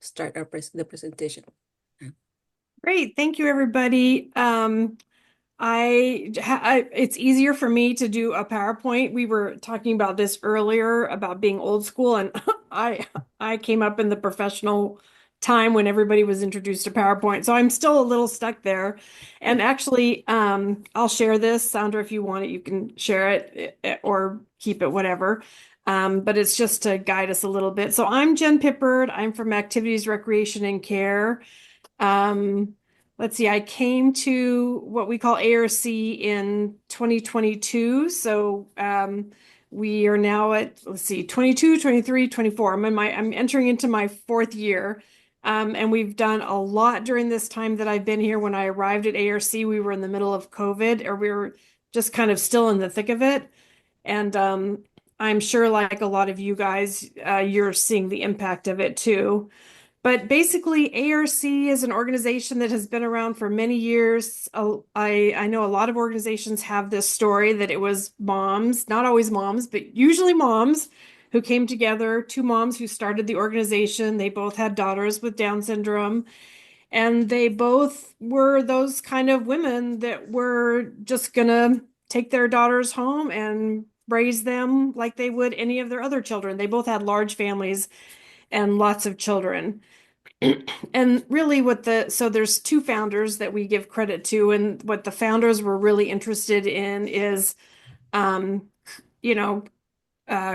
start the presentation. Great. Thank you, everybody. It's easier for me to do a PowerPoint. We were talking about this earlier about being old school, and I came up in the professional time when everybody was introduced to PowerPoint. So I'm still a little stuck there. And actually, I'll share this. Sandra, if you want it, you can share it or keep it, whatever. But it's just to guide us a little bit. So I'm Jen Pippard. I'm from Activities, Recreation, and Care. Um, let's see, I came to what we call ARC in 2022. So we are now at, let's see, 22, 23, 24. I'm entering into my fourth year. And we've done a lot during this time that I've been here. When I arrived at ARC, we were in the middle of COVID, or we were just kind of still in the thick of it. And I'm sure, like a lot of you guys, you're seeing the impact of it too. But basically, ARC is an organization that has been around for many years. I know a lot of organizations have this story that it was moms, not always moms, but usually moms who came together, two moms who started the organization. They both had daughters with Down syndrome, and they both were those kind of women that were just gonna take their daughters home and raise them like they would any of their other children. They both had large families and lots of children. And really so there's two founders that we give credit to, and what the founders were really interested in is um you know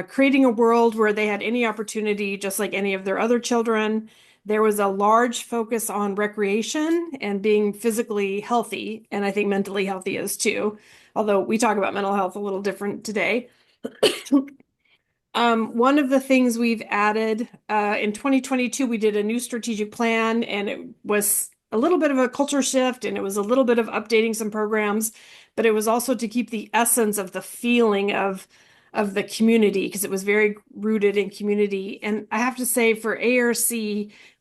creating a world where they had any opportunity just like any of their other children. There was a large focus on recreation and being physically healthy, and I think mentally healthy is too, although we talk about mental health a little different today. One of the things we've added in 2022, we did a new strategic plan, and it was a little bit of a culture shift, and it was a little bit of updating some programs, but it was also to keep the essence of the feeling of the community, because it was very rooted in community. And I have to say, for ARC,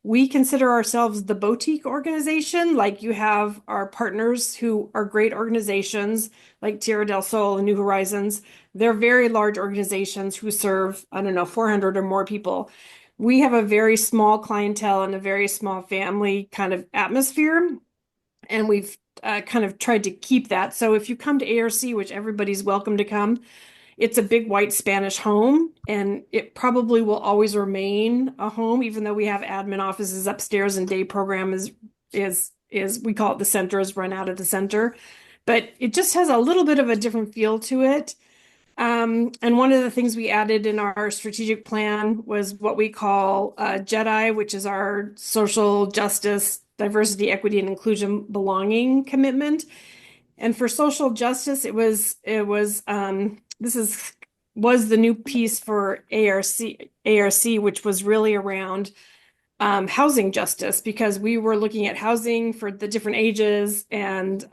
we consider ourselves the boutique organization. Like, you have our partners who are great organizations, like Tierra del Sol and New Horizons. They're very large organizations who serve, I don't know, 400 or more people. We have a very small clientele and a very small family kind of atmosphere, and we've kind of tried to keep that. So if you come to ARC, which everybody's welcome to come, it's a big white Spanish home, and it probably will always remain a home, even though we have admin offices upstairs and day program is we call it the center, is run out of the center. But it just has a little bit of a different feel to it. And one of the things we added in our strategic plan was what we call JEDI, which is our social justice, diversity, equity, and inclusion belonging commitment. And for social justice, was the new piece for ARC, which was really around housing justice, because we were looking at housing for the different ages, and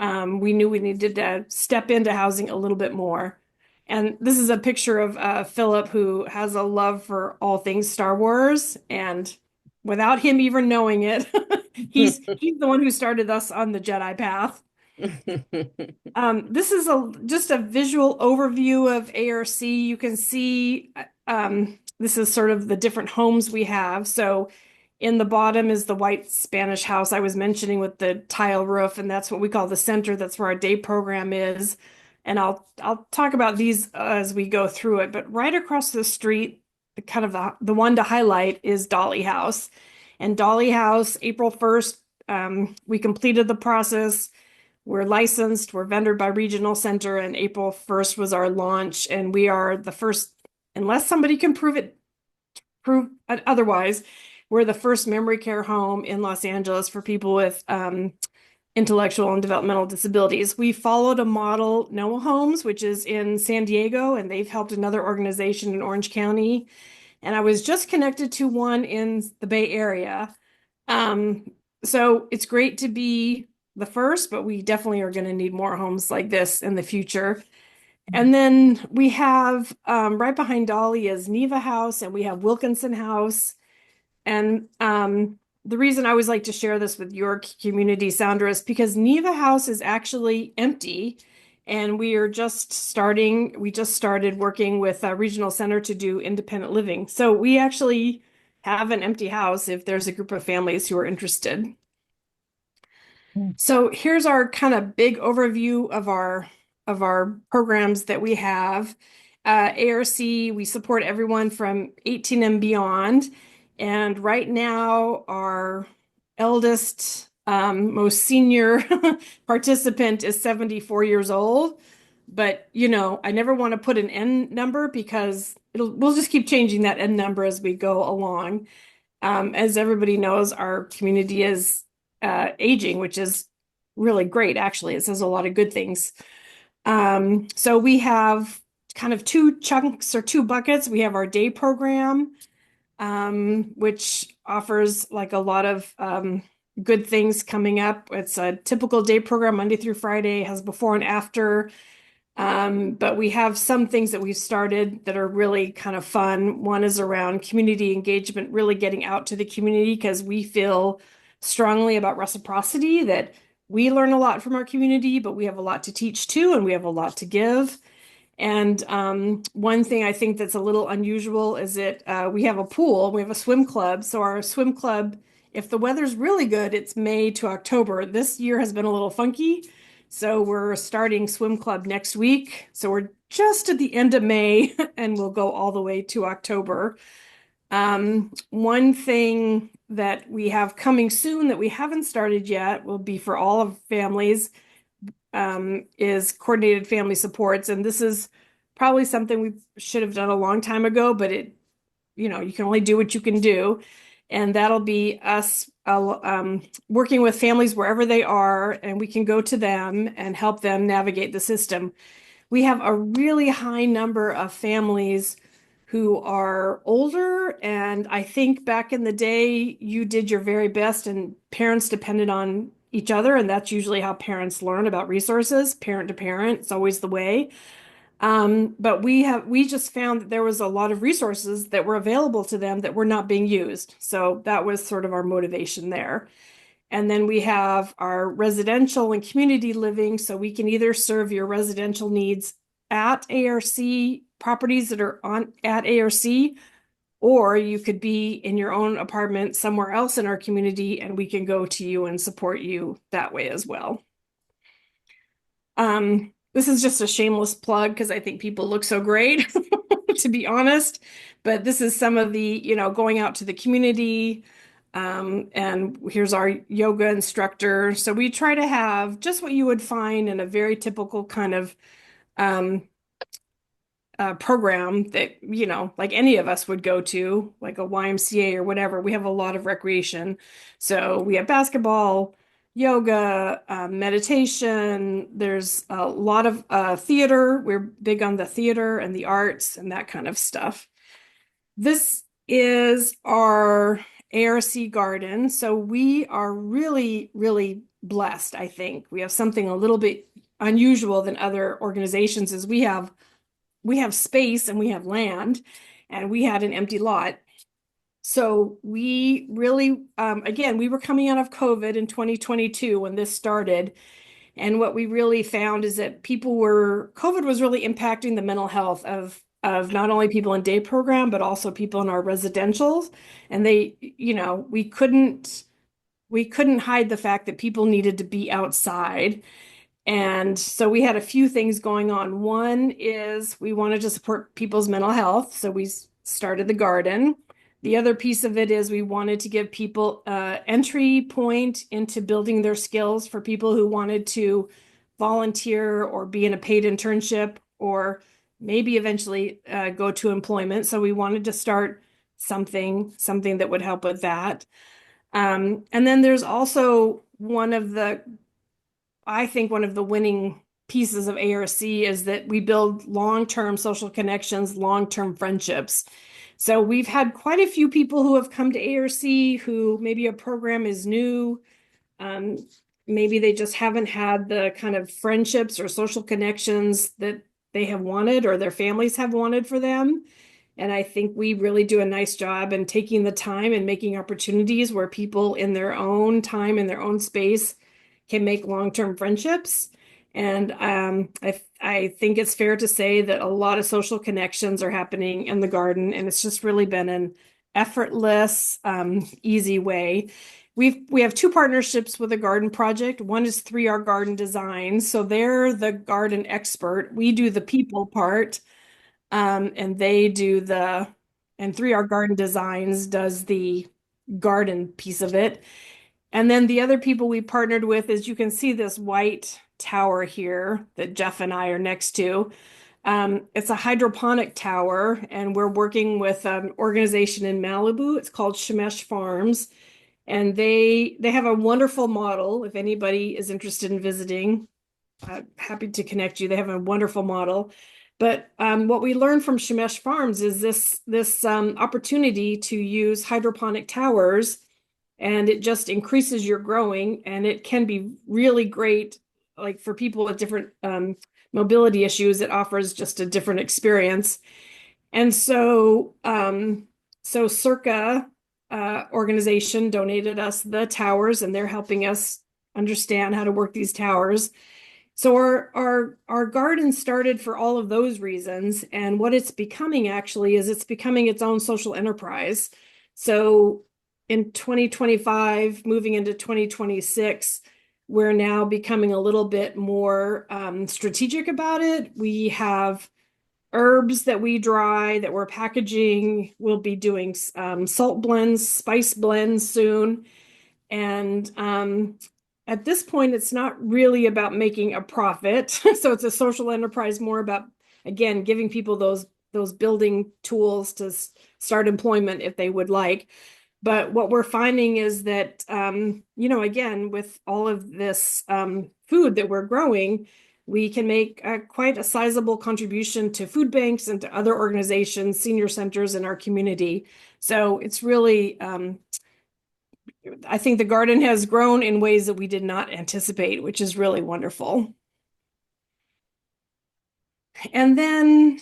we knew we needed to step into housing a little bit more. And this is a picture of Philip, who has a love for all things Star Wars, and without him even knowing it, he's the one who started us on the Jedi path. This is just a visual overview of ARC. You can see this is sort of the different homes we have. So in the bottom is the white Spanish house I was mentioning with the tile roof, and that's what we call the center. That's where our day program is. And I'll talk about these as we go through it. But right across the street, kind of the one to highlight is Dolly House. And Dolly House, April 1st, we completed the process. We're licensed, we're vendored by Regional Center, and April 1st was our launch. And we are the first, unless somebody can prove otherwise, we're the first memory care home in Los Angeles for people with intellectual and developmental disabilities. We followed a model, Noah Homes, which is in San Diego, and they've helped another organization in Orange County. And I was just connected to one in the Bay Area. So it's great to be the first, but we definitely are going to need more homes like this in the future. And then we have right behind Dolly is Neva House, and we have Wilkinson House. And the reason I always like to share this with your community, Sandra, is because Neva House is actually empty, and we just started working with Regional Center to do independent living. So we actually have an empty house if there's a group of families who are interested. So here's our kind of big overview of our programs that we have. ARC, we support everyone from 18 and beyond. And right now, our eldest, most senior participant is 74 years old. But I never want to put an end number because we'll just keep changing that end number as we go along. As everybody knows, our community is aging, which is really great, actually. It says a lot of good things. So we have kind of two chunks or two buckets. We have our day program, which offers like a lot of good things coming up. It's a typical day program, Monday through Friday, has before and after. But we have some things that we've started that are really kind of fun. One is around community engagement, really getting out to the community because we feel strongly about reciprocity, that we learn a lot from our community, but we have a lot to teach too, and we have a lot to give. And one thing I think that's a little unusual is that we have a pool, we have a swim club. So our swim club, if the weather's really good, it's May to October. This year has been a little funky. So we're starting swim club next week. So we're just at the end of May and we'll go all the way to October. One thing that we have coming soon that we haven't started yet will be for all of families, is coordinated family supports. And this is probably something we should have done a long time ago, but you can only do what you can do. And that'll be us working with families wherever they are, and we can go to them and help them navigate the system. We have a really high number of families who are older, and I think back in the day, you did your very best, and parents depended on each other, and that's usually how parents learn about resources, parent to parent. It's always the way. But we just found that there was a lot of resources that were available to them that were not being used. So that was sort of our motivation there. And then we have our residential and community living. So we can either serve your residential needs at ARC properties that are at ARC, or you could be in your own apartment somewhere else in our community, and we can go to you and support you that way as well. This is just a shameless plug because I think people look so great, to be honest. But this is some of the, going out to the community. And here's our yoga instructor. So we try to have just what you would find in a very typical kind of program that, like any of us would go to, like a YMCA or whatever. We have a lot of recreation. So we have basketball, yoga, meditation. There's a lot of theater. We're big on the theater and the arts and that kind of stuff. This is our ARC garden. So we are really, really blessed, I think. We have something a little bit unusual than other organizations is we have space and we have land, and we had an empty lot. So we really, again, we were coming out of COVID in 2022 when this started. And what we really found is that COVID was really impacting the mental health of not only people in day program, but also people in our residentials. And we couldn't hide the fact that people needed to be outside. And so we had a few things going on. One is we wanted to support people's mental health. So we started the garden. The other piece of it is we wanted to give people entry point into building their skills for people who wanted to volunteer or be in a paid internship or maybe eventually go to employment. So we wanted to start something that would help with that. And then there's also I think one of the winning pieces of ARC is that we build long-term social connections, long-term friendships. So we've had quite a few people who have come to ARC who maybe a program is new. Maybe they just haven't had the kind of friendships or social connections that they have wanted or their families have wanted for them. And I think we really do a nice job in taking the time and making opportunities where people in their own time, in their own space, can make long-term friendships. And I think it's fair to say that a lot of social connections are happening in the garden, and it's just really been an effortless, easy way. We have two partnerships with a garden project. One is 3R Garden Design, so they're the garden expert. We do the people part, and they do and 3R Garden Designs does the garden piece of it. And then the other people we partnered with is you can see this white tower here that Jeff and I are next to. It's a hydroponic tower, and we're working with an organization in Malibu. It's called Shemesh Farms, and they have a wonderful model. If anybody is interested in visiting, happy to connect you. They have a wonderful model. But what we learned from Shemesh Farms is this opportunity to use hydroponic towers, and it just increases your growing, and it can be really great, like for people with different mobility issues. It offers just a different experience. And so Circa organization donated us the towers, and they're helping us understand how to work these towers. So our garden started for all of those reasons, and what it's becoming actually is it's becoming its own social enterprise. So in 2025, moving into 2026, we're now becoming a little bit more strategic about it. We have herbs that we dry that we're packaging. We'll be doing salt blends, spice blends soon. And at this point, it's not really about making a profit. So it's a social enterprise, more about, again, giving people those building tools to start employment if they would like. But what we're finding is that, again, with all of this food that we're growing, we can make quite a sizable contribution to food banks and to other organizations, senior centers in our community. So it's really, I think the garden has grown in ways that we did not anticipate, which is really wonderful. And then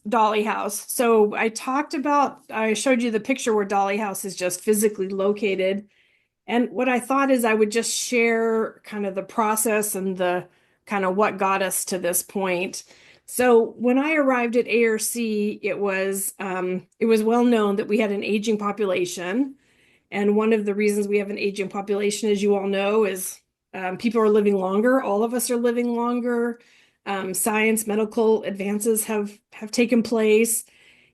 Dolly House. So I showed you the picture where Dolly House is just physically located. And what I thought is I would just share kind of the process and the kind of what got us to this point. So when I arrived at ARC, it was well known that we had an aging population. And one of the reasons we have an aging population, as you all know, is people are living longer. All of us are living longer. Science, medical advances have taken place.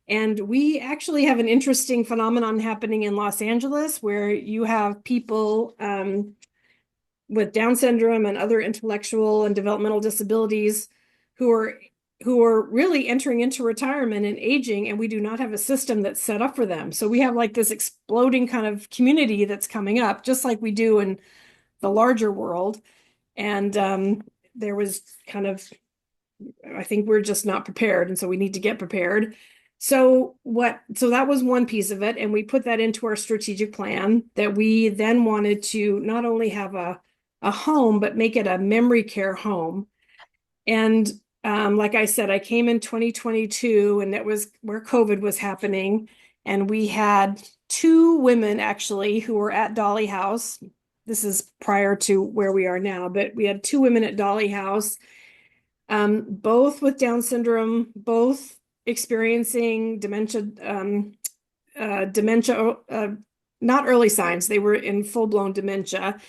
And we actually have an interesting phenomenon happening in Los Angeles where you have people with Down syndrome and other intellectual and developmental disabilities who are really entering into retirement and aging, and we do not have a system that's set up for them. So we have like this exploding kind of community that's coming up, just like we do in the larger world. And there was I think we're just not prepared, and so we need to get prepared. So that was one piece of it, and we put that into our strategic plan that we then wanted to not only have a home, but make it a memory care home. And like I said, I came in 2022, and that was where COVID was happening. And we had two women actually who were at Dolly House. This is prior to where we are now, but we had two women at Dolly House, both with Down syndrome, both experiencing dementia, not early signs. They were in full-blown dementia.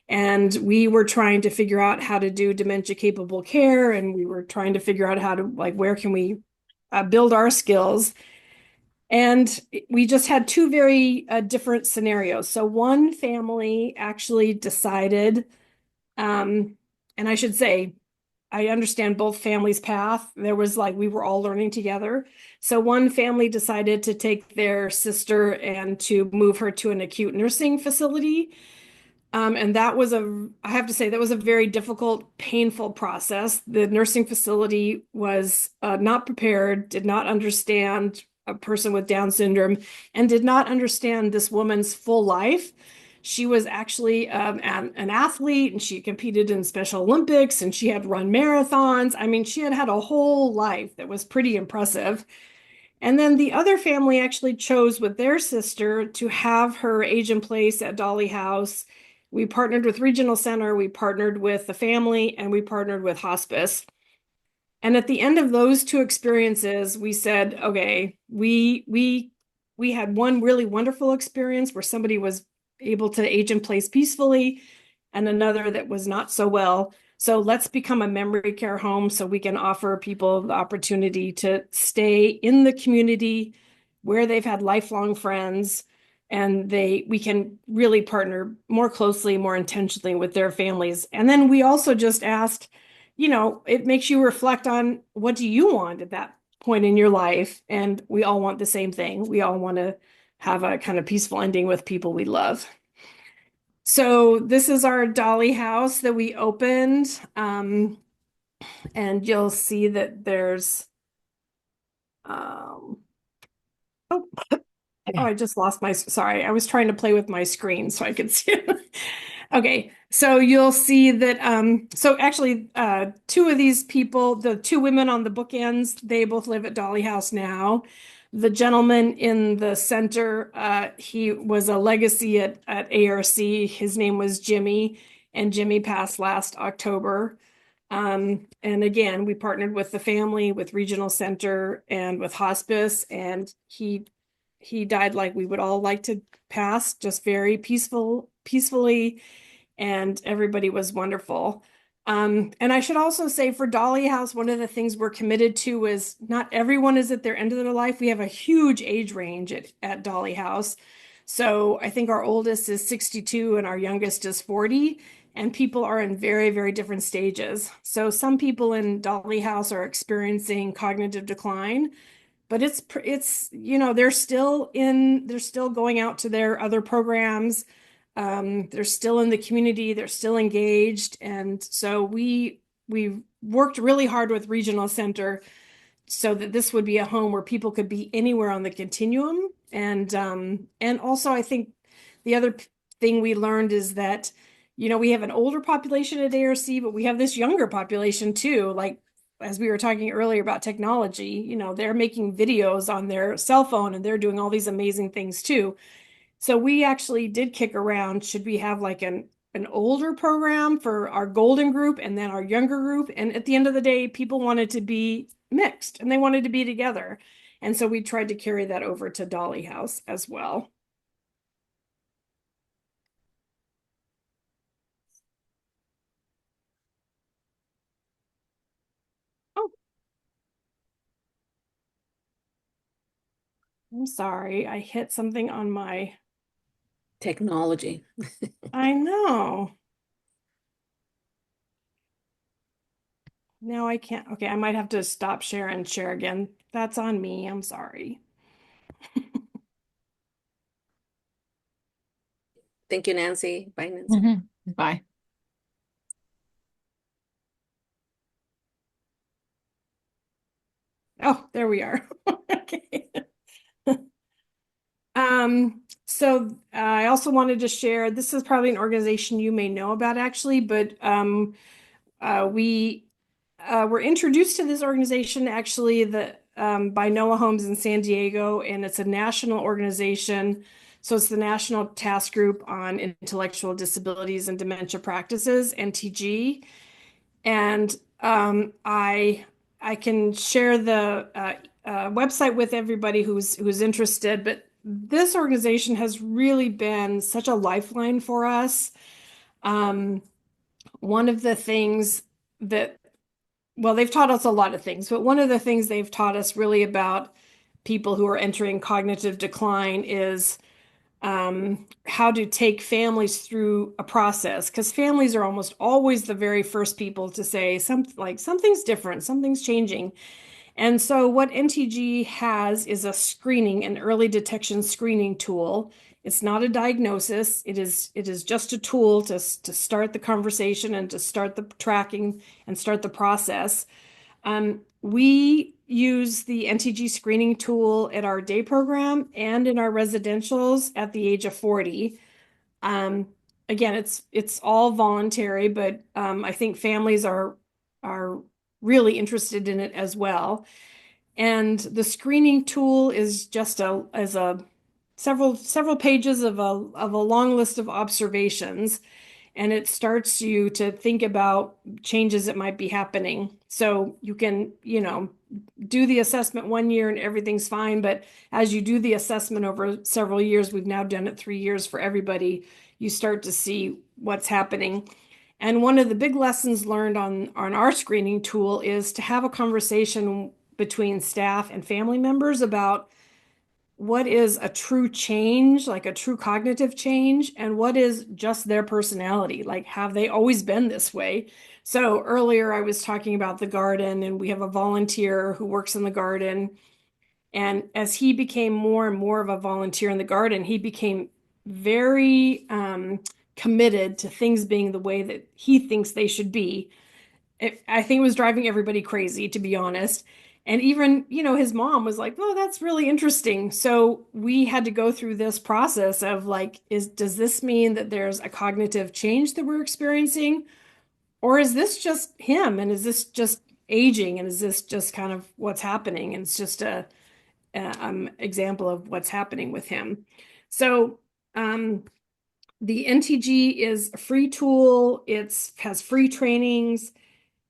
And we were trying to figure out how to do dementia capable care. And we were trying to figure out how to, like, where can we build our skills? And we just had two very different scenarios. So one family actually decided, and I should say, I understand both families' path. There was we were all learning together. So one family decided to take their sister and to move her to an acute nursing facility. And that was I have to say, that was a very difficult, painful process. The nursing facility was not prepared, did not understand a person with Down syndrome, and did not understand this woman's full life. She was actually an athlete, and she competed in Special Olympics, and she had run marathons. I mean, she had a whole life that was pretty impressive. And then the other family actually chose with their sister to have her age in place at Dolly House. We partnered with Regional Center, we partnered with the family, and we partnered with hospice. And at the end of those two experiences, we said, okay, we we had one really wonderful experience where somebody was able to age in place peacefully and another that was not so well. So let's become a memory care home so we can offer people the opportunity to stay in the community where they've had lifelong friends, and we can really partner more closely, more intentionally with their families. And then we also just asked, it makes you reflect on what do you want at that point in your life? And we all want the same thing. We all want to have a kind of peaceful ending with people we love. So this is our Dolly house that we opened. And you'll see that there's, um, oh, I just lost sorry, I was trying to play with my screen so I could see it. Okay, so you'll see that, so actually, two of these people, the two women on the bookends, they both live at Dolly House now. The gentleman in the center, he was a legacy at ARC. His name was Jimmy, and Jimmy passed last October. And again, we partnered with the family, with Regional Center, and with hospice, and he died like we would all like to pass, just very peacefully, and everybody was wonderful. And I should also say for Dolly House, one of the things we're committed to is not everyone is at their end of their life. We have a huge age range at Dolly House. So I think our oldest is 62 and our youngest is 40, and people are in very, very different stages. So some people in Dolly House are experiencing cognitive decline, but they're still going out to their other programs. They're still in the community, they're still engaged. And so we worked really hard with Regional Center so that this would be a home where people could be anywhere on the continuum. And also I think the other thing we learned is that, we have an older population at ARC, but we have this younger population too. Like, as we were talking earlier about technology, they're making videos on their cell phone and they're doing all these amazing things too. So we actually did kick around, should we have like an older program for our golden group and then our younger group? And at the end of the day, people wanted to be mixed and they wanted to be together. And so we tried to carry that over to Dolly House as well. Oh, I'm sorry. I hit something on my, Technology. I know. Now I can't. Okay, I might have to stop share and share again. That's on me. I'm sorry. Thank you, Nancy. Bye, Nancy. Mhm. Bye. Oh, there we are. Okay. So I also wanted to share, this is probably an organization you may know about actually, but we were introduced to this organization actually by Noah Holmes in San Diego, and it's a national organization. So it's the National Task Group on Intellectual Disabilities and Dementia Practices, NTG. And I can share the website with everybody who's interested, but this organization has really been such a lifeline for us. Um, One of the things that, well, they've taught us a lot of things, but one of the things they've taught us really about people who are entering cognitive decline is how to take families through a process, because families are almost always the very first people to say something's different, something's changing. And so what NTG has is a screening, an early detection screening tool. It's not a diagnosis. It is just a tool to start the conversation and to start the tracking and start the process. We use the NTG screening tool at our day program and in our residentials at the age of 40. Um, Again, it's all voluntary, but I think families are really interested in it as well. And the screening tool is just several pages of a long list of observations. and it starts you to think about changes that might be happening. So you can, do the assessment 1 year and everything's fine, but as you do the assessment over several years, we've now done it 3 years for everybody, you start to see what's happening. And one of the big lessons learned on our screening tool is to have a conversation between staff and family members about what is a true change, like a true cognitive change, and what is just their personality. Like, have they always been this way? So earlier I was talking about the garden, and we have a volunteer who works in the garden. And as he became more and more of a volunteer in the garden, he became very committed to things being the way that he thinks they should be. I think it was driving everybody crazy, to be honest. And even, his mom was like, "Oh, that's really interesting." So we had to go through this process of like, does this mean that there's a cognitive change that we're experiencing? Or is this just him? And is this just aging? And is this just kind of what's happening? And it's just a example of what's happening with him. So the NTG is a free tool. It has free trainings.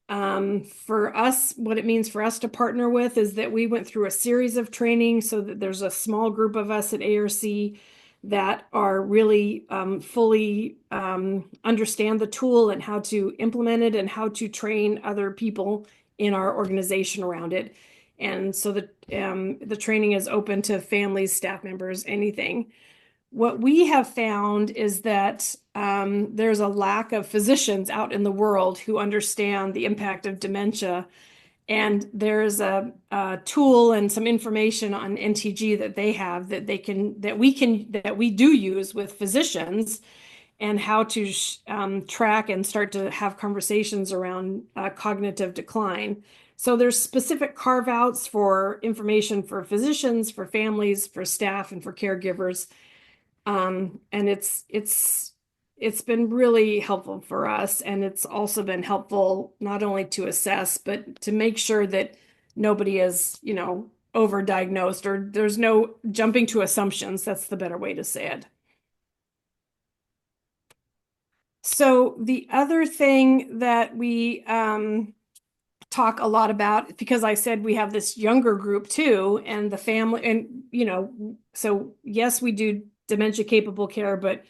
For us, what it means for us to partner with is that we went through a series of trainings so that there's a small group of us at ARC that are really fully understand the tool and how to implement it and how to train other people in our organization around it. And so the training is open to families, staff members, anything. What we have found is that there's a lack of physicians out in the world who understand the impact of dementia. And there's a tool and some information on NTG that they have that we do use with physicians, and how to track and start to have conversations around cognitive decline. So there's specific carve outs for information for physicians, for families, for staff, and for caregivers. And it's been really helpful for us, and it's also been helpful not only to assess, but to make sure that nobody is, overdiagnosed, or there's no jumping to assumptions. That's the better way to say it. So the other thing that we talk a lot about, because I said we have this younger group too, and the family, and so yes, we do dementia capable care, but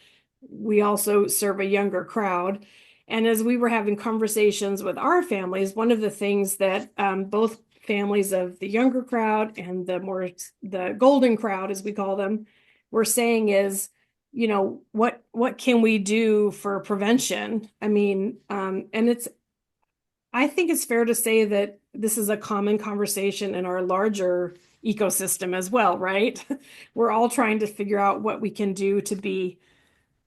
we also serve a younger crowd. And as we were having conversations with our families, one of the things that both families of the younger crowd and the golden crowd, as we call them, were saying is, what can we do for prevention? I mean, and I think it's fair to say that this is a common conversation in our larger ecosystem as well, right? We're all trying to figure out what we can do to be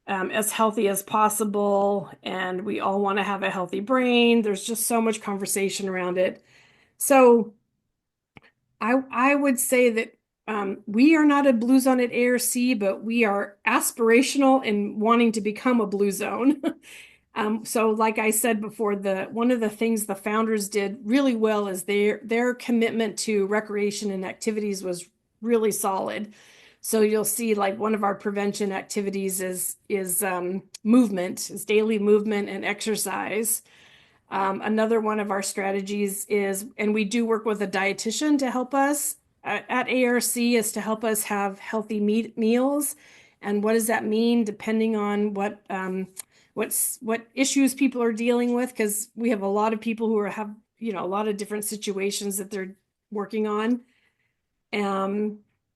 as healthy as possible, and we all want to have a healthy brain. There's just so much conversation around it. So I would say that we are not a blue zone at ARC, but we are aspirational in wanting to become a blue zone. So like I said before, one of the things the founders did really well is their commitment to recreation and activities was really solid. So you'll see, like, one of our prevention activities is movement, is daily movement and exercise. Another one of our strategies is, and we do work with a dietitian to help us at ARC, is to help us have healthy meals. And what does that mean depending on what issues people are dealing with? Because we have a lot of people who have a lot of different situations that they're working on.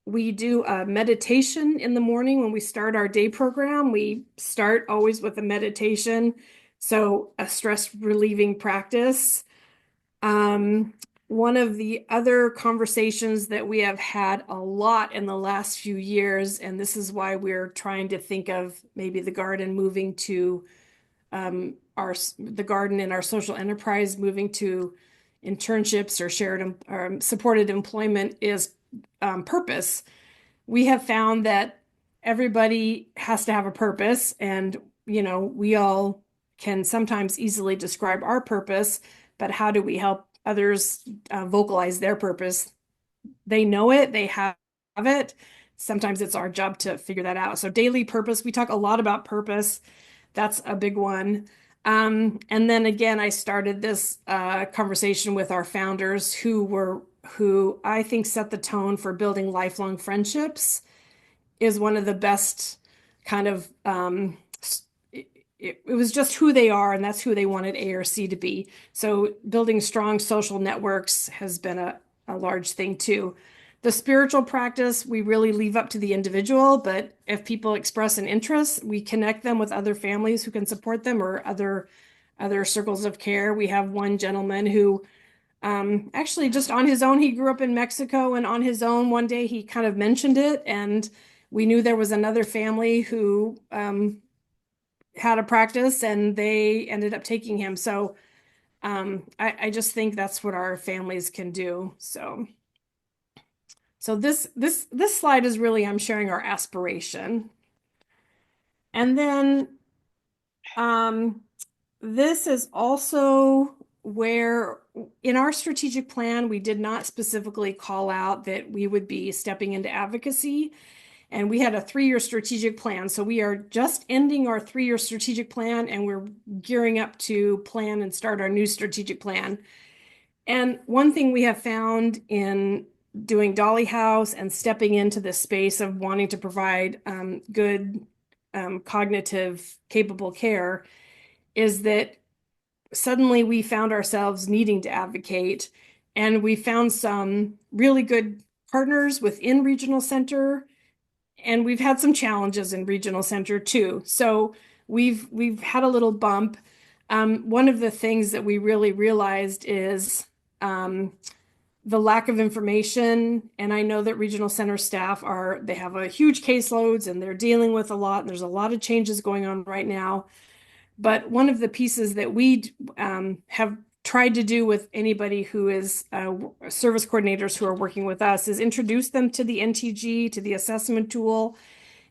We do a meditation in the morning when we start our day program. We start always with a meditation, so a stress relieving practice. One of the other conversations that we have had a lot in the last few years, and this is why we're trying to think of maybe the garden moving to the garden in our social enterprise moving to internships or shared supported employment, is purpose. We have found that everybody has to have a purpose, and we all can sometimes easily describe our purpose, but how do we help others vocalize their purpose? They know it, they have it. Sometimes it's our job to figure that out. So daily purpose, we talk a lot about purpose. that's a big one. And then again, I started this conversation with our founders who I think set the tone for building lifelong friendships is one of the best kind of it was just who they are, and that's who they wanted ARC to be. So building strong social networks has been a large thing too. The spiritual practice, we really leave up to the individual, but if people express an interest, we connect them with other families who can support them or other circles of care. We have one gentleman who actually just on his own, he grew up in Mexico, and on his own, one day he kind of mentioned it, and we knew there was another family who had a practice, and they ended up taking him. So I just think that's what our families can do. So this slide is really I'm sharing our aspiration, and then this is also where in our strategic plan, we did not specifically call out that we would be stepping into advocacy. And we had a 3-year strategic plan. So we are just ending our 3-year strategic plan, and we're gearing up to plan and start our new strategic plan. And one thing we have found in doing Dolly House and stepping into the space of wanting to provide good cognitive capable care is that suddenly we found ourselves needing to advocate, and we found some really good partners within regional center, and we've had some challenges in regional center too. So we've had a little bump. One of the things that we really realized is the lack of information. And I know that regional center staff they have a huge caseloads and they're dealing with a lot, and there's a lot of changes going on right now. But one of the pieces that we have tried to do with anybody who is service coordinators who are working with us is introduce them to the NTG, to the assessment tool,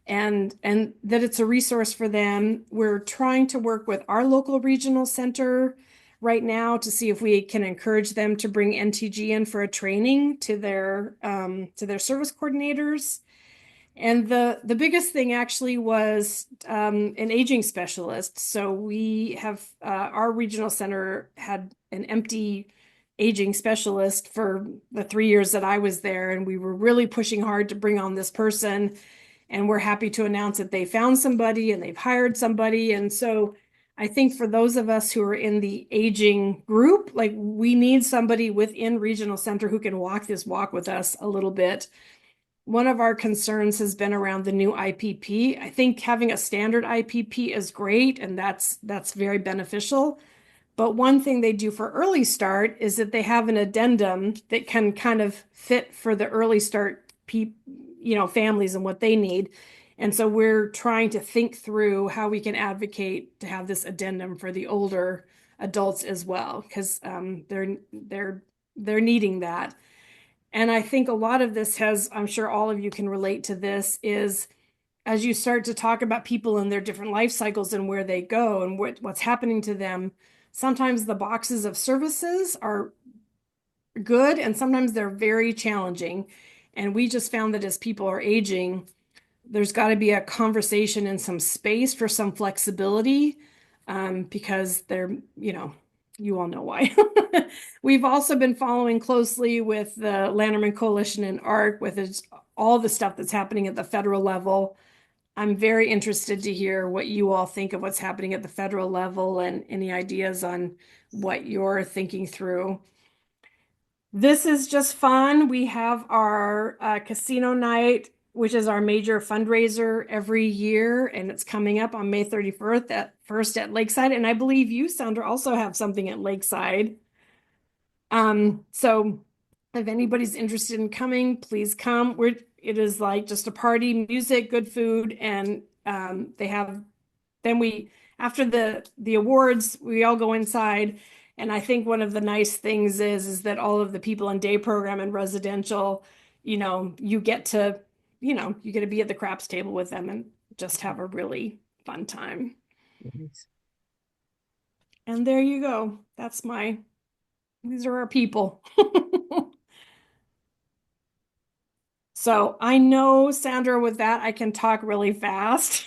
and that it's a resource for them. We're trying to work with our local regional center right now to see if we can encourage them to bring NTG in for a training to their service coordinators. And the biggest thing actually was an aging specialist. So we have our regional center had an empty aging specialist for the 3 years that I was there, and we were really pushing hard to bring on this person. And we're happy to announce that they found somebody and they've hired somebody. And so I think for those of us who are in the aging group, like we need somebody within regional center who can walk this walk with us a little bit. One of our concerns has been around the new IPP. I think having a standard IPP is great, and that's very beneficial. But one thing they do for early start is that they have an addendum that can kind of fit for the early start families and what they need. And so we're trying to think through how we can advocate to have this addendum for the older adults as well, because they're needing that. And I think a lot of this I'm sure all of you can relate to this, is as you start to talk about people and their different life cycles and where they go and what's happening to them, sometimes the boxes of services are good and sometimes they're very challenging. And we just found that as people are aging, there's got to be a conversation and some space for some flexibility, because you all know why. We've also been following closely with the Lanterman Coalition and ARC with all the stuff that's happening at the federal level. I'm very interested to hear what you all think of what's happening at the federal level and any ideas on what you're thinking through. This is just fun. We have our casino night, which is our major fundraiser every year, and it's coming up on May 31st at Lakeside. And I believe you, Sandra, also have something at Lakeside. So if anybody's interested in coming, please come. It is like just a party, music, good food, and after the awards, we all go inside. And I think one of the nice things is that all of the people in day program and residential, you get to be at the craps table with them and just have a really fun time. Nice. And there you go. These are our people. So I know, Sandra, with that, I can talk really fast.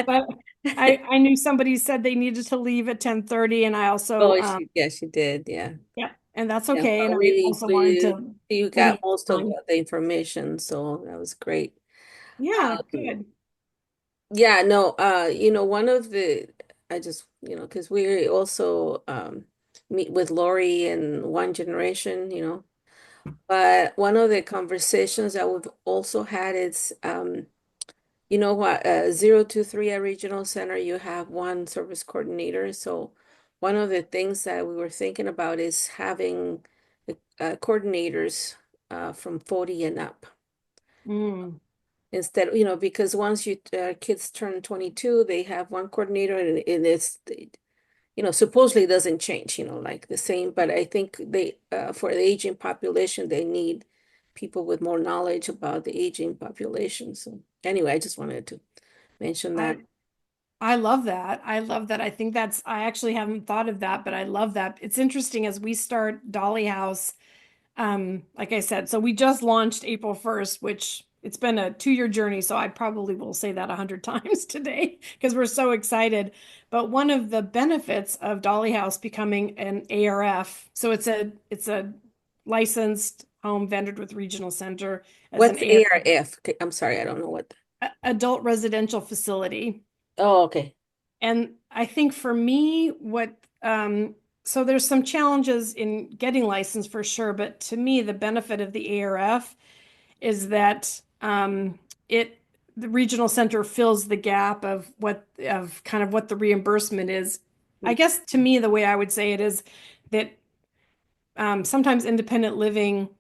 But I I knew somebody said they needed to leave at 10:30, and I also, Oh, she did. Yeah. yeah, and that's Yeah. okay. But And I really, also wanted we to you got leave most of time. the information, so that was great. Yeah, Um, good. yeah, no, one of the I just, because we also meet with Lori and One Generation, but one of the conversations that we've also had is you know what, 023 at Regional Center, you have one service coordinator. So one of the things that we were thinking about is having coordinators from 40 and up. Mm. Instead, because once you kids turn 22, they have one coordinator, and supposedly it doesn't change, like the same. But I think they for the aging population, they need people with more knowledge about the aging population. So anyway, I just wanted to mention that. I I love that. I love that. I think I actually haven't thought of that, but I love that. It's interesting as we start Dolly House. Like I said, so we just launched April 1st, which it's been a 2-year journey. So I probably will say that 100 times today because we're so excited. But one of the benefits of Dolly House becoming an ARF, so it's a licensed home vendor with regional center as an What's ARF, ARF? Okay, I'm sorry, I don't know what. adult residential facility. Oh, okay. And I think for me, so there's some challenges in getting licensed for sure, but to me, the benefit of the ARF is that the regional center fills the gap of kind of what the reimbursement is. I guess to me, the way I would say it is that sometimes independent living,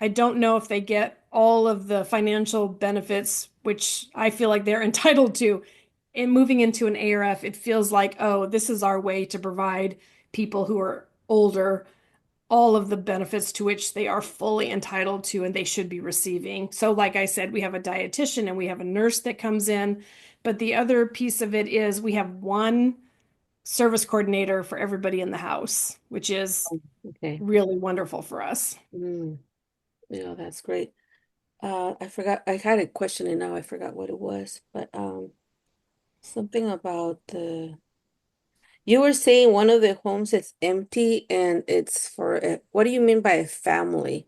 I don't know if they get all of the financial benefits, which I feel like they're entitled to. In moving into an ARF, it feels like, oh, this is our way to provide people who are older all of the benefits to which they are fully entitled to and they should be receiving. So, like I said, we have a dietitian and we have a nurse that comes in. But the other piece of it is we have one service coordinator for everybody in the house, which is Okay. really wonderful for us. Mm, yeah, that's great. I forgot, I had a question and now I forgot what it was, but something about you were saying one of the homes is empty and it's what do you mean by a family?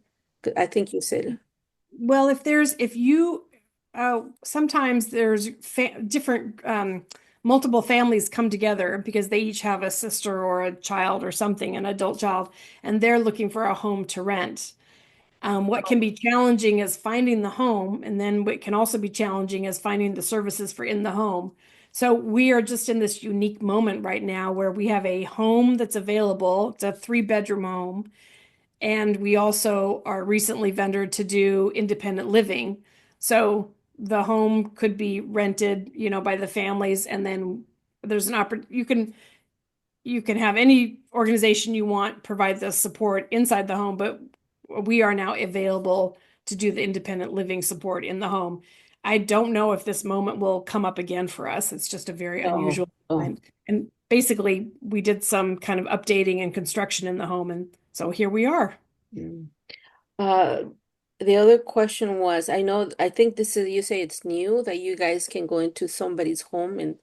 I think you said. Well, if you, sometimes there's different, multiple families come together because they each have a sister or a child or something, an adult child, and they're looking for a home to rent. What can be challenging is finding the home, and then what can also be challenging is finding the services for in the home. So we are just in this unique moment right now where we have a home that's available. It's a 3-bedroom home. And we also are recently vendored to do independent living. So the home could be rented, by the families, and then there's an you can have any organization you want provide the support inside the home, but we are now available to do the independent living support in the home. I don't know if this moment will come up again for us. It's just a very Oh, unusual oh. moment. And basically, we did some kind of updating and construction in the home, and so here we are. Mm. Uh, the other question was, I think this is, you say it's new that you guys can go into somebody's home and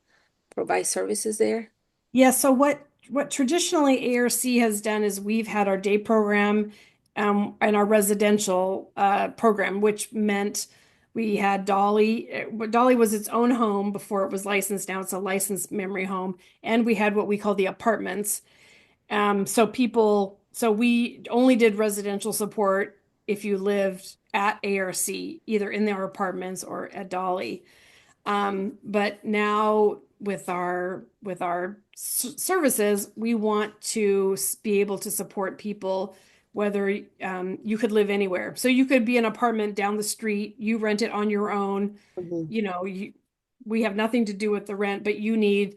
provide services there. Yeah, so what traditionally ARC has done is we've had our day program and our residential program, which meant we had Dolly. Dolly was its own home before it was licensed. Now it's a licensed memory home, and we had what we call the apartments. So we only did residential support if you lived at ARC, either in their apartments or at Dolly. But now with our services, we want to be able to support people whether you could live anywhere. So you could be an apartment down the street, you rent it on your own, Mhm. we have nothing to do with the rent, but you need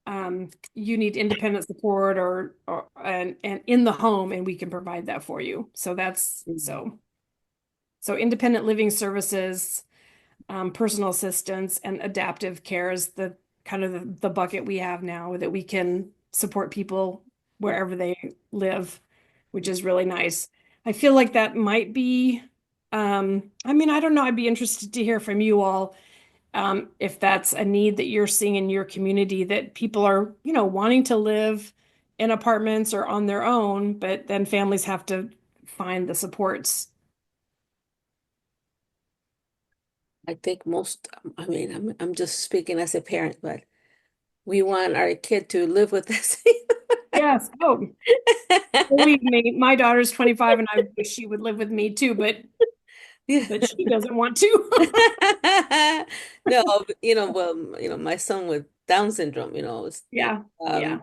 independent support and in the home, and we can provide that for you. So that's Mhm. so independent living services, personal assistance, and adaptive care is the kind of the bucket we have now that we can support people wherever they live, which is really nice. I feel like that might be, I mean, I don't know, I'd be interested to hear from you all. If that's a need that you're seeing in your community, that people are, wanting to live in apartments or on their own, but then families have to find the supports. I think most, I mean, I'm just speaking as a parent, but we want our kid to live with us. Yes. Oh, believe me, my daughter's 25 and I wish she would live with me too, but Yeah. she doesn't want to. No, well, my son with Down syndrome, Yeah. um, Yeah.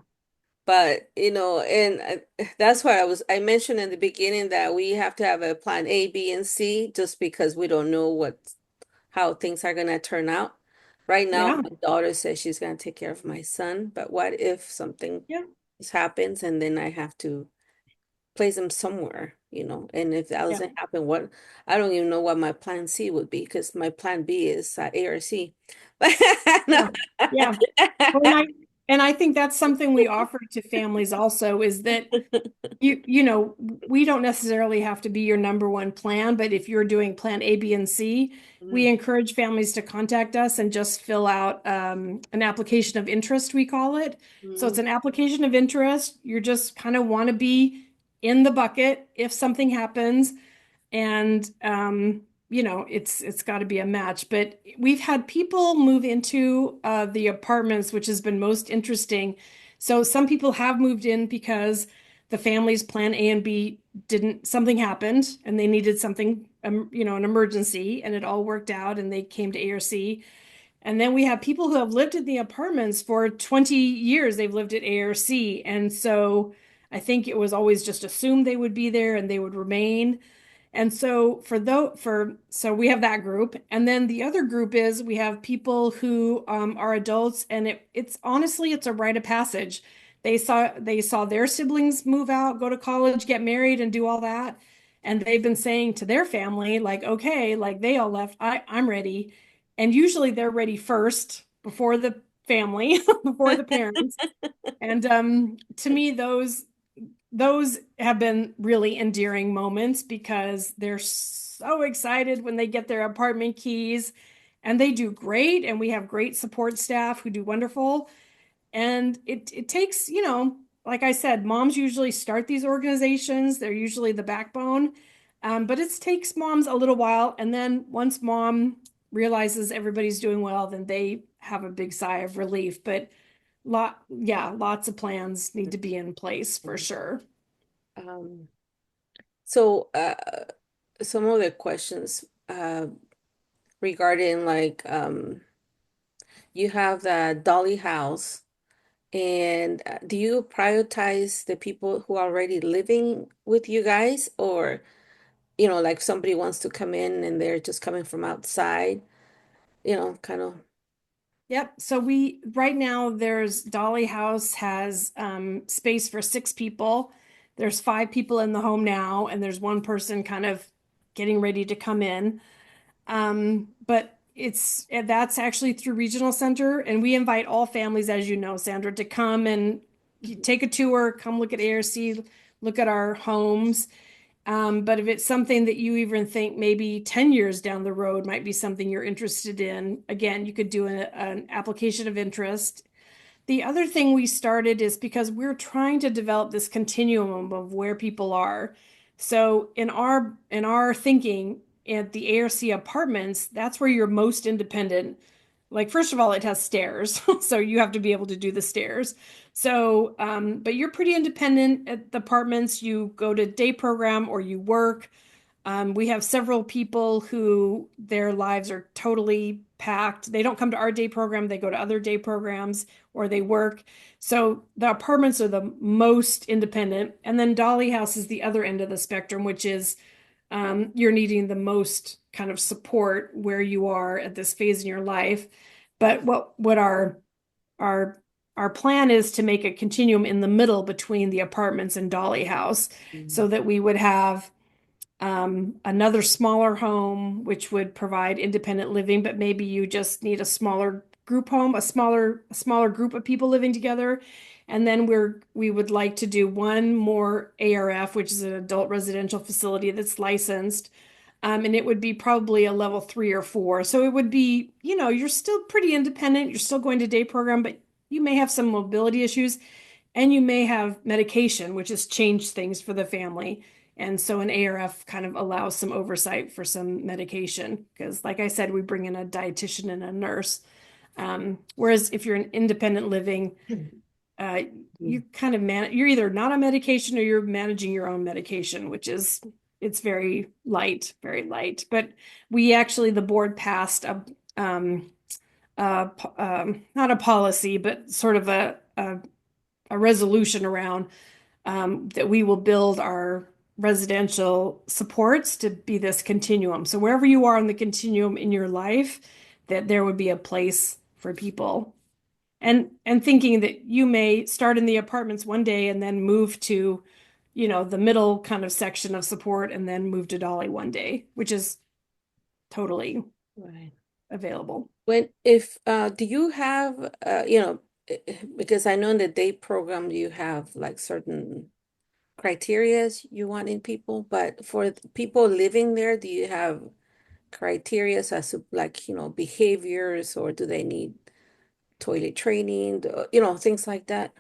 but and that's why I mentioned in the beginning that we have to have a plan A, B, and C just because we don't know how things are gonna turn out. Right now, Yeah. my daughter says she's gonna take care of my son, but what if something Yeah. happens and then I have to place him somewhere, and if that Yeah. doesn't happen, I don't even know what my plan C would be because my plan B is ARC. But no. Yeah. Yeah. Well, and I think that's something we offer to families also is that we don't necessarily have to be your number one plan, but if you're doing plan A, B, and C, we Mm, encourage families to contact us and just fill out an application of interest, we call it. So it's mm, an application of interest. You just kind of want to be in the bucket if something happens and it's got to be a match. But we've had people move into the apartments, which has been most interesting. So some people have moved in because the family's plan A and B didn't, something happened and they needed something, an emergency, and it all worked out and they came to ARC. And then we have people who have lived in the apartments for 20 years. They've lived at ARC. And so I think it was always just assumed they would be there and they would remain. And so so we have that group, and then the other group is we have people who are adults, and it's honestly it's a rite of passage. They saw their siblings move out, go to college, get married, and do all that, and they've been saying to their family like, okay, like they all left, I'm ready, and usually they're ready first before the family, before the parents. And to me, those have been really endearing moments because they're so excited when they get their apartment keys and they do great. And we have great support staff who do wonderful. And it takes, like I said, moms usually start these organizations, they're usually the backbone. But it takes moms a little while. And then once mom realizes everybody's doing well, then they have a big sigh of relief. But yeah, lots of plans need to be in place for mm. sure. Um, so some other questions regarding like you have the Dolly House. And do you prioritize the people who are already living with you guys, or, like somebody wants to come in and they're just coming from outside, kind of. Yep. So right now there's Dolly House has space for 6 people. There's 5 people in the home now, and there's one person kind of getting ready to come in. But that's actually through Regional Center, and we invite all families, as you know, Sandra, to come and take a tour, come look at ARC, look at our homes. But if it's something that you even think maybe 10 years down the road might be something you're interested in, again, you could do an application of interest. The other thing we started is because we're trying to develop this continuum of where people are. So in our thinking at the ARC apartments, that's where you're most independent. Like, first of all, it has stairs, so you have to be able to do the stairs. So, but you're pretty independent at the apartments. You go to day program or you work. We have several people who their lives are totally packed. They don't come to our day program, they go to other day programs or they work. So the apartments are the most independent. And then Dolly House is the other end of the spectrum, which is you're needing the most kind of support where you are at this phase in your life. But what our our plan is to make a continuum in the middle between the apartments and Dolly House so Mhm. that we would have another smaller home, which would provide independent living, but maybe you just need a smaller group home, a smaller group of people living together. And then we would like to do one more ARF, which is an adult residential facility that's licensed. And it would be probably a level 3 or 4. So it would be, you're still pretty independent. You're still going to day program, but you may have some mobility issues and you may have medication, which has changed things for the family. And so an ARF kind of allows some oversight for some medication because, like I said, we bring in a dietitian and a nurse. Whereas if you're an independent living, uh, you kind of you're either not on medication or you're managing your own medication, which is it's very light. But we actually the board passed not a policy, but sort of a resolution around that we will build our residential supports to be this continuum. So wherever you are on the continuum in your life, that there would be a place for people and thinking that you may start in the apartments one day and then move to, the middle kind of section of support and then move to Dolly one day, which is totally Right. available. When if do you have because I know in the day program you have like certain criterias you want in people, but for people living there, do you have criterias as to like, behaviors, or do they need toilet training, things like that?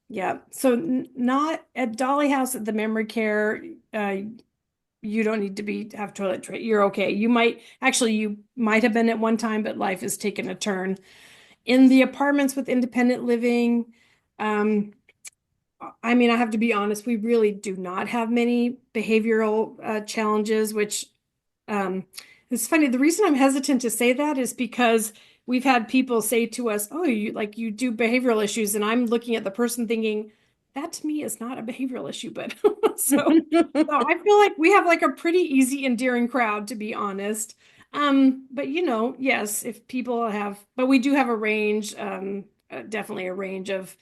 Yeah. So not at Dolly House at the memory care, you don't need to be have toilet tray. You're okay. You might have been at one time, but life has taken a turn. In the apartments with independent living, um, I mean, I have to be honest, we really do not have many behavioral challenges, which um, it's funny. The reason I'm hesitant to say that is because we've had people say to us, "Oh, you do behavioral issues," and I'm looking at the person thinking, that to me is not a behavioral issue, but so I feel like we have like a pretty easy, endearing crowd, to be honest. But yes, if people have, but we do have a range, definitely a range of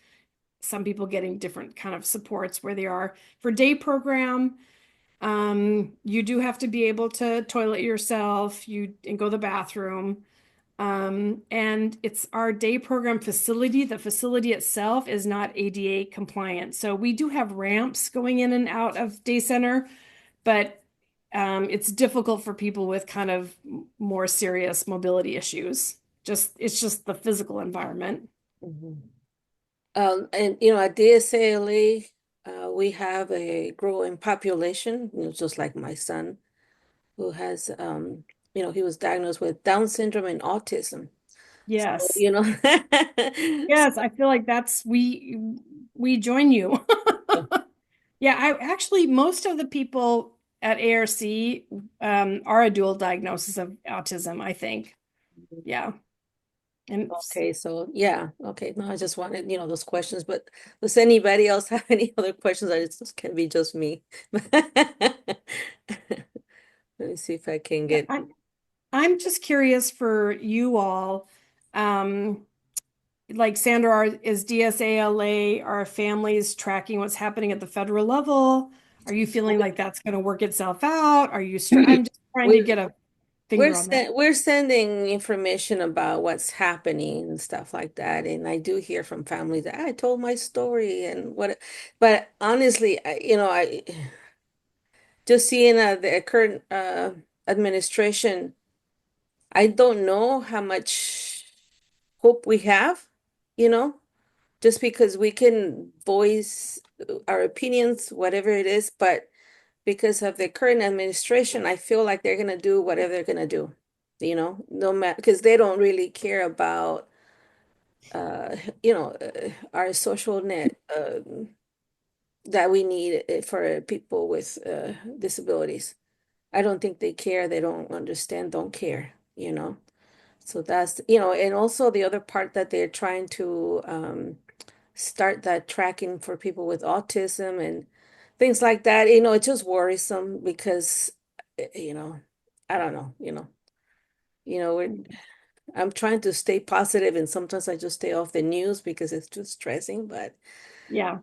some people getting different kind of supports where they are for day program. You do have to be able to toilet yourself, and go to the bathroom. And it's our day program facility. The facility itself is not ADA compliant. So we do have ramps going in and out of day center, but it's difficult for people with kind of more serious mobility issues. It's just the physical environment. Mhm. And at DSALA, we have a growing population, just like my son, who has, he was diagnosed with Down syndrome and autism. So, Yes. so, Yes, I feel like we join you. Yeah, I actually most of the people at ARC are a dual diagnosis of autism, I think. Yeah. And okay, so yeah, okay. No, I just wanted, those questions, but does anybody else have any other questions? I just can be just me. Let me see if I can yeah, get. I'm just curious for you all. Um, like Sandra, is DSALA, are families tracking what's happening at the federal level? Are you feeling like that's going to work itself out? I'm just trying to We get a finger on that. we're sending information about what's happening and stuff like that. And I do hear from families that I told my story and what, but honestly, I just seeing the current administration, I don't know how much hope we have, you know, just because we can voice our opinions, whatever it is, but because of the current administration, I feel like they're gonna do whatever they're gonna do, no matter because they don't really care about our social net that we need for people with disabilities. I don't think they care. They don't understand, don't care. So that's, and also the other part that they're trying to start that tracking for people with autism and things like that. It's just worrisome because, you know, I don't know, I'm trying to stay positive and sometimes I just stay off the news because it's too stressing, but Yeah.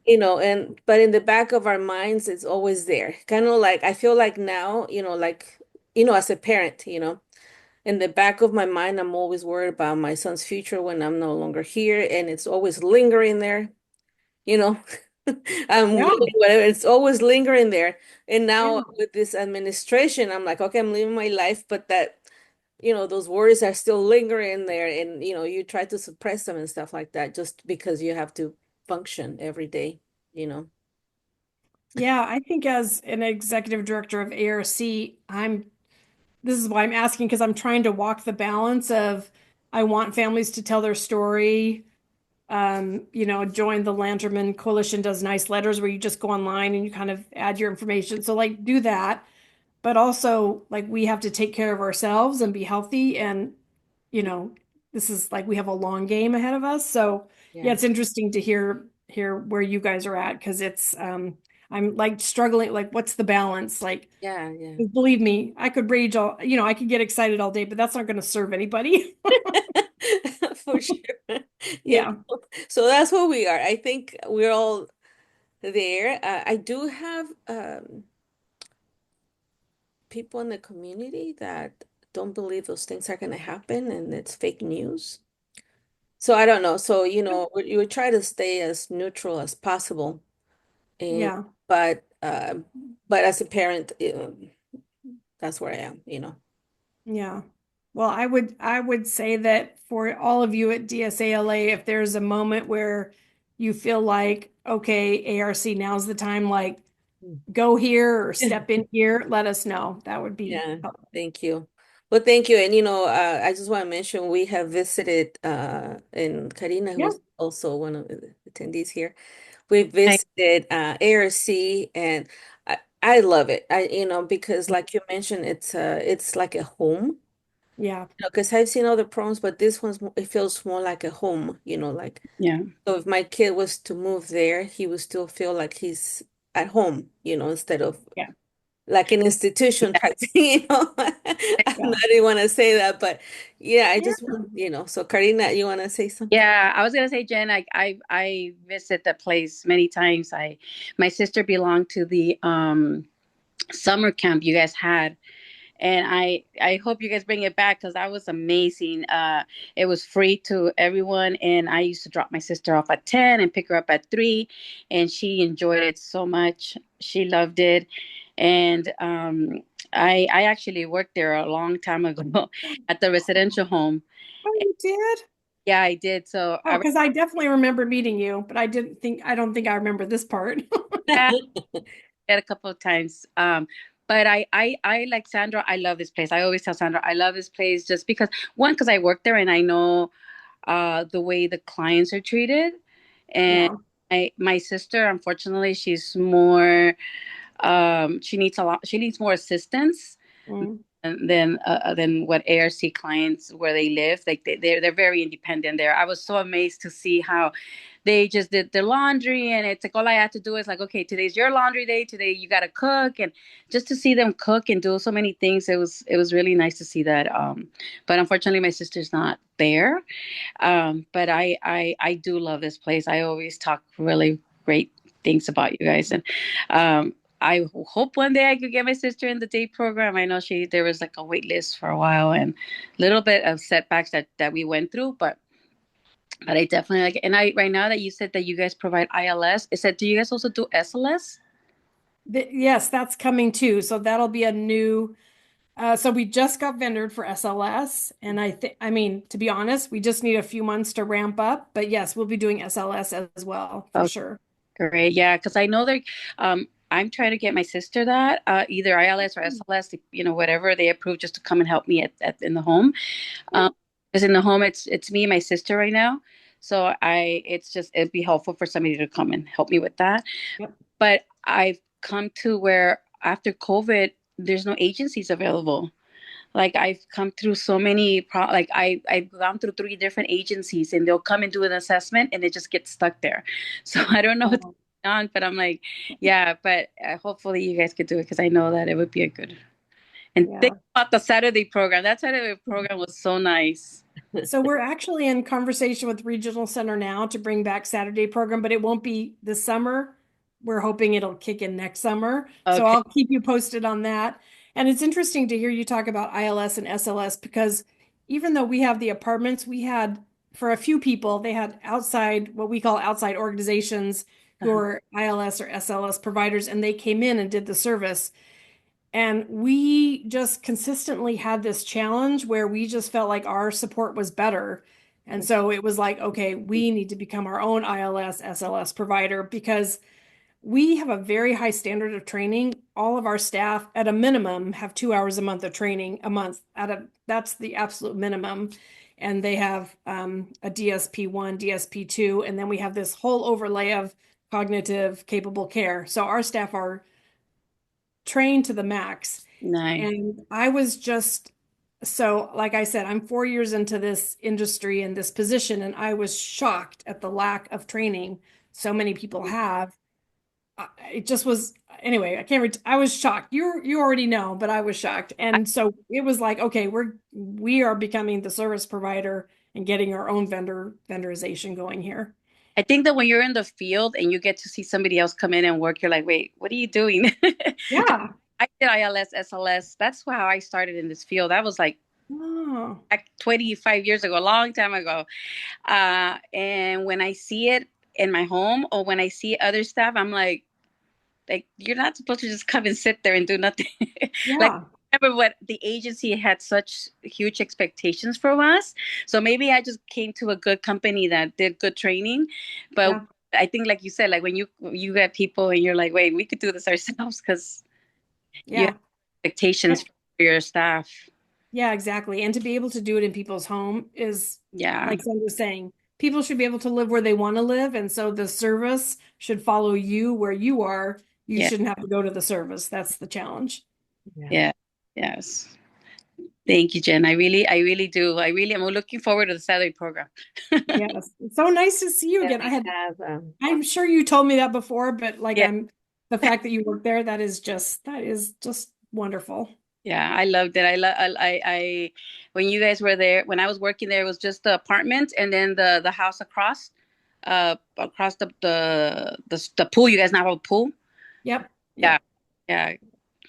but in the back of our minds, it's always there. Kind of like I feel like now, like, as a parent, in the back of my mind, I'm always worried about my son's future when I'm no longer here, and it's always lingering there, you know. I'm Yeah. really whatever. It's always lingering there. And now Yeah. with this administration, I'm like, okay, I'm living my life, but that, those worries are still lingering there, and you try to suppress them and stuff like that just because you have to function every day, you know. Yeah, I think as an executive director of ARC, this is why I'm asking because I'm trying to walk the balance of I want families to tell their story. Join the Lanterman Coalition does nice letters where you just go online and you kind of add your information. So like do that, but also like we have to take care of ourselves and be healthy and you know, this is like we have a long game ahead of us. So yeah, Yeah. it's interesting to hear where you guys are at because it's I'm like struggling like what's the balance? Like Yeah, yeah. believe me, I could rage all, I could get excited all day, but that's not going to serve anybody. For sure. You Yeah. so that's where we are. I think we're all there. I do have people in the community that don't believe those things are going to happen and it's fake news. So I don't know. So, you would try to stay as neutral as possible. And Yeah. but as a parent, that's where I am. Yeah. Well, I would say that for all of you at DSALA, if there's a moment where you feel like, okay, ARC, now's the time, like go here or step in here, let us know. That would be Yeah, helpful. thank you. Well, thank you. And I just want to mention we have visited and Karina, Yeah. who's also one of the attendees here. We I, visited ARC, and I love it. Because like you mentioned, it's like a home. Yeah. Because I've seen other programs, but this it feels more like a home, like yeah, so if my kid was to move there, he would still feel like he's at home, instead of Yeah. like an institution yeah, type thing, I'm Yeah. not even want to say that, but yeah, I Yeah. just want, so Karina, you want to say something? yeah. I was gonna say, Jen, I visit the place many times. My sister belonged to the summer camp you guys had, and I hope you guys bring it back because that was amazing. It was free to everyone, and I used to drop my sister off at 10 and pick her up at 3, and she enjoyed it so much. She loved it, and I actually worked there a long time ago at the residential home. Oh, you did? Yeah, I did. So Oh, because I definitely remember meeting you, but I don't think I remember this part. yeah, a couple of times. But I like Sandra. I love this place. I always tell Sandra I love this place just because one, because I work there and I know the way the clients are treated, and Yeah. my sister, unfortunately, she's more she needs a lot. She needs more assistance Mm. than what ARC clients where they live. Like they're very independent there. I was so amazed to see how they just did their laundry, and it's like all I had to do is like, okay, today's your laundry day. Today you got to cook, and just to see them cook and do so many things, it was really nice to see that. But unfortunately, my sister's not there. But I do love this place. I always talk really great things about you guys, and I hope one day I could get my sister in the day program. I know there was like a wait list for a while and a little bit of setbacks that we went through, but I definitely like it. And I right now that you said that you guys provide ILS, is that do you guys also do SLS? Yes, that's coming too. So that'll be a new. So we just got vendored for SLS, and I mean, to be honest, we just need a few months to ramp up. But yes, we'll be doing SLS as well for Oh, sure. great. Yeah, because I know that I'm trying to get my sister that either ILS or SLS, whatever they approve, just to come and help me in the home. Yeah. Because in the home, it's me and my sister right now. So it'd be helpful for somebody to come and help me with that. Yep. But I've come to where after COVID, there's no agencies available. Like I've come through so many like I've gone through 3 different agencies and they'll come and do an assessment and it just gets stuck there. So I don't know what's Oh, going on, but I'm like, yeah, but hopefully you guys could do it because I know that it would be a good. And think yeah. about the Saturday program. That Saturday program was so nice. So we're actually in conversation with Regional Center now to bring back Saturday program, but it won't be this summer. We're hoping it'll kick in next summer. So Okay. I'll keep you posted on that. And it's interesting to hear you talk about ILS and SLS because even though we have the apartments, we had for a few people, they had outside, what we call outside organizations who Uh-huh. are ILS or SLS providers, and they came in and did the service. And we just consistently had this challenge where we just felt like our support was better. And so it was like, okay, we need to become our own ILS, SLS provider because we have a very high standard of training. All of our staff, at a minimum, have 2 hours a month of training a month. That's the absolute minimum. And they have a DSP1, DSP2, and then we have this whole overlay of cognitive capable care. So our staff are trained to the max. Nice. And I was just so, like I said, I'm 4 years into this industry and this position, and I was shocked at the lack of training so many people have. It just was anyway. I can't. I was shocked. You already know, but I was shocked, and so it was like, okay, we are becoming the service provider and getting our own vendorization going here. I think that when you're in the field and you get to see somebody else come in and work, you're like, wait, what are you doing? Yeah. I did ILS, SLS. That's how I started in this field. That was like Oh, back 25 years ago, a long time ago. And when I see it in my home or when I see other staff, I'm like you're not supposed to just come and sit there and do nothing. Like yeah, I remember what the agency had such huge expectations from us. So maybe I just came to a good company that did good training. But yeah, I think like you said, like when you get people and you're like, wait, we could do this ourselves because you have yeah. expectations for your staff. Yeah, exactly. And to be able to do it in people's home is, Yeah. like Sandra was saying, people should be able to live where they want to live. And so the service should follow you where you are. You Yeah. shouldn't have to go to the service. That's the challenge. Yeah. Yeah. Yes. Thank you, Jen. I really do. I'm looking forward to the salary program. Yes. It's so nice to see you Yeah, again. we have I'm sure you told me that before, but like Yeah. the fact that you work there, that is just wonderful. Yeah, I loved it. When you guys were there, when I was working there, it was just the apartment and then the house across the pool. You guys now have a pool? Yep. Yeah, Yep. yeah.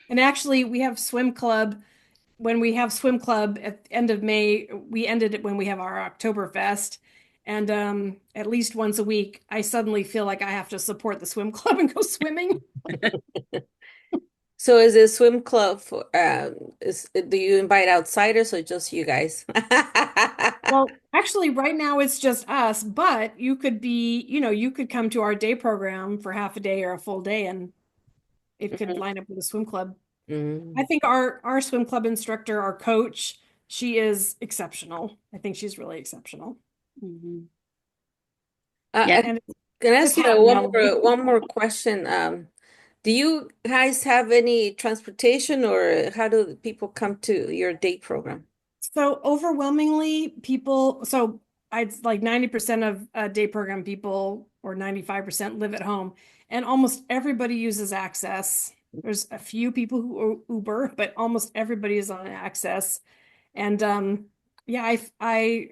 And actually we have swim club. When we have swim club at the end of May, we ended it when we have our Oktoberfest. And at least once a week, I suddenly feel like I have to support the swim club and go swimming. So is it swim club for is do you invite outsiders or just you guys? Well, actually, right now it's just us, but you could be, you could come to our day program for half a day or a full day and it could line up with a swim club. I Mm. think our swim club instructor, our coach, she is exceptional. I think she's really exceptional. Mhm. Yeah. Uh, And can I it's ask you hot in LA. one more question? Do you guys have any transportation or how do people come to your day program? So overwhelmingly, so I'd like 90% of day program people or 95% live at home, and almost everybody uses Access. There's a few people who Uber, but almost everybody is on Access. And yeah, I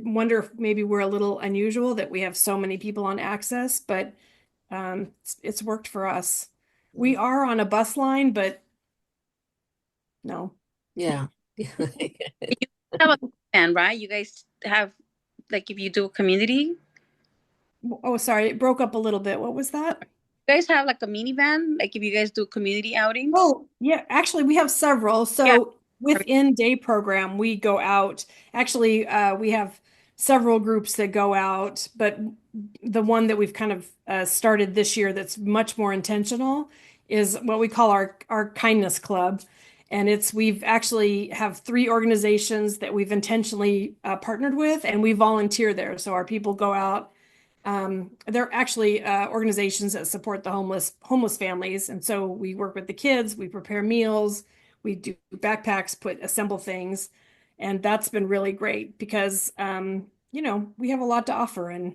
wonder if maybe we're a little unusual that we have so many people on Access, but it's worked for us. We Mm. are on a bus line, but no. Yeah. You have a plan, right? You guys have like if you do a community, Oh, sorry, it broke up a little bit. What was that? you guys have like a minivan, like if you guys do community outings. Oh, yeah, actually, we have several. Yeah. So within day program, we go out. Actually, we have several groups that go out, but the one that we've kind of started this year that's much more intentional is what we call our kindness club. And we've actually have three organizations that we've intentionally partnered with, and we volunteer there. So our people go out. They're actually organizations that support the homeless families, and so we work with the kids. We prepare meals, we do backpacks, assemble things, and that's been really great because we have a lot to offer, and